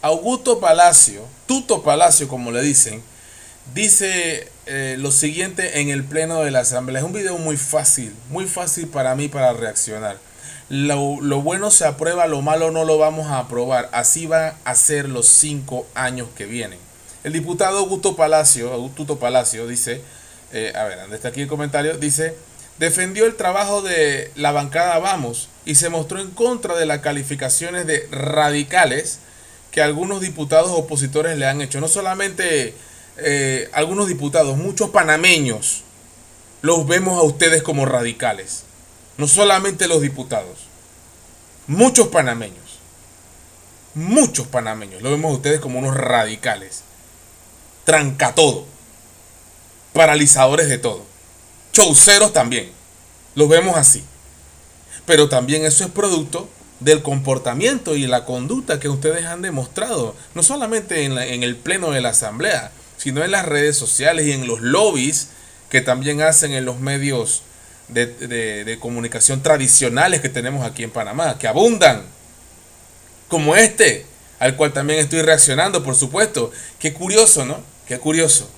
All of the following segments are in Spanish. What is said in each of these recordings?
Augusto Palacio, Tuto Palacio como le dicen, dice lo siguiente en el pleno de la asamblea. Es un video muy fácil para mí para reaccionar. Lo bueno se aprueba, lo malo no lo vamos a aprobar. Así van a ser los 5 años que vienen. El diputado Augusto Palacio dice, a ver, ¿dónde está aquí el comentario? Dice, defendió el trabajo de la bancada Vamos y se mostró en contra de las calificaciones de radicales que algunos diputados opositores le han hecho. No solamente algunos diputados, muchos panameños los vemos a ustedes como radicales. No solamente los diputados, muchos panameños lo vemos a ustedes como unos radicales. Tranca todo, paralizadores de todo, chauceros también, los vemos así. Pero también eso es producto del comportamiento y la conducta que ustedes han demostrado, no solamente en el pleno de la asamblea, sino en las redes sociales y en los lobbies que también hacen en los medios de comunicación tradicionales que tenemos aquí en Panamá, que abundan, como este, al cual también estoy reaccionando, por supuesto. Qué curioso, ¿no? Qué curioso.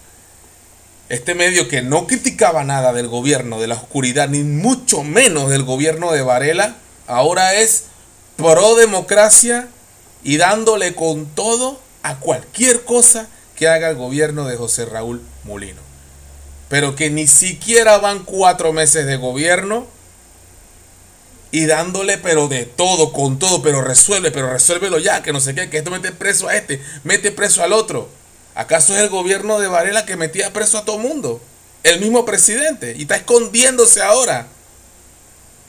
Este medio que no criticaba nada del gobierno de la oscuridad, ni mucho menos del gobierno de Varela, ahora es pro democracia y dándole con todo a cualquier cosa que haga el gobierno de José Raúl Mulino. Pero que ni siquiera van 4 meses de gobierno y dándole pero de todo, con todo, pero resuélvelo ya, que no sé qué, que esto mete preso a este, mete preso al otro. ¿Acaso es el gobierno de Varela que metía preso a todo mundo? El mismo presidente, y está escondiéndose ahora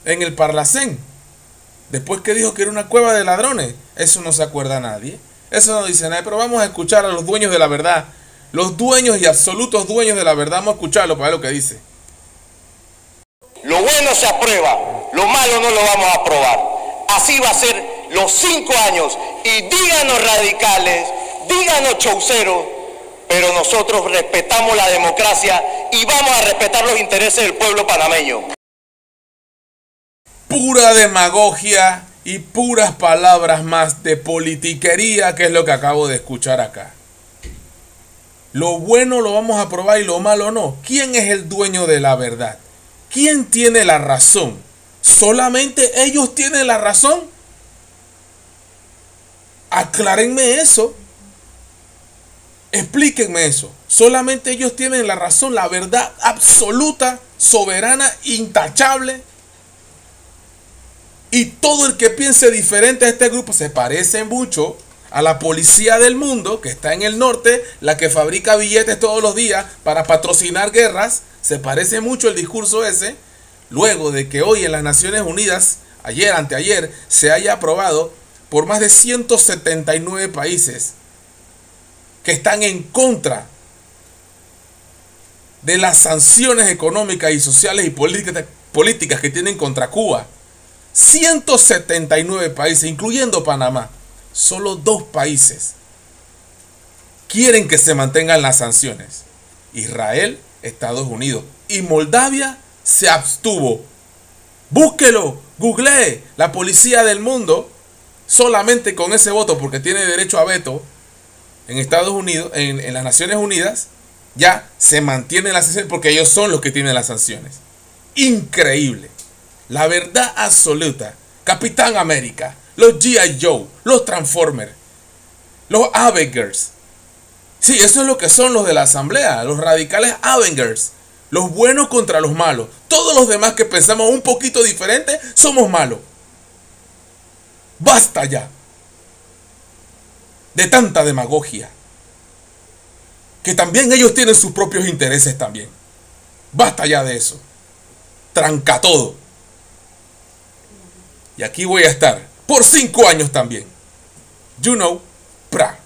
en el Parlacén. Después que dijo que era una cueva de ladrones. Eso no se acuerda nadie. Eso no dice nadie. Pero vamos a escuchar a los dueños de la verdad. Los dueños y absolutos dueños de la verdad. Vamos a escucharlo para ver lo que dice. Lo bueno se aprueba, lo malo no lo vamos a aprobar. Así va a ser los 5 años. Y díganos radicales, díganos chauceros, pero nosotros respetamos la democracia y vamos a respetar los intereses del pueblo panameño. Pura demagogia y puras palabras más de politiquería, que es lo que acabo de escuchar acá. Lo bueno lo vamos a aprobar y lo malo no. ¿Quién es el dueño de la verdad? ¿Quién tiene la razón? ¿Solamente ellos tienen la razón? Aclárenme eso. Explíquenme eso. Solamente ellos tienen la razón, la verdad absoluta, soberana, intachable. Y todo el que piense diferente a este grupo se parece mucho a la policía del mundo que está en el norte, la que fabrica billetes todos los días para patrocinar guerras. Se parece mucho el discurso ese. Luego de que hoy en las Naciones Unidas, ayer, anteayer, se haya aprobado por más de 179 países que están en contra de las sanciones económicas y sociales y políticas que tienen contra Cuba. 179 países, incluyendo Panamá. Solo 2 países quieren que se mantengan las sanciones: Israel, Estados Unidos, y Moldavia se abstuvo. Búsquelo, googlee. La policía del mundo, solamente con ese voto, porque tiene derecho a veto en Estados Unidos, en las Naciones Unidas, ya se mantienen las sanciones porque ellos son los que tienen las sanciones. Increíble. La verdad absoluta. Capitán América, los G.I. Joe, los Transformers, los Avengers. Sí, eso es lo que son los de la asamblea, los radicales Avengers. Los buenos contra los malos. Todos los demás que pensamos un poquito diferente somos malos. Basta ya de tanta demagogia, que también ellos tienen sus propios intereses también. Basta ya de eso. Tranca todo. Y aquí voy a estar por 5 años también. You know, pra.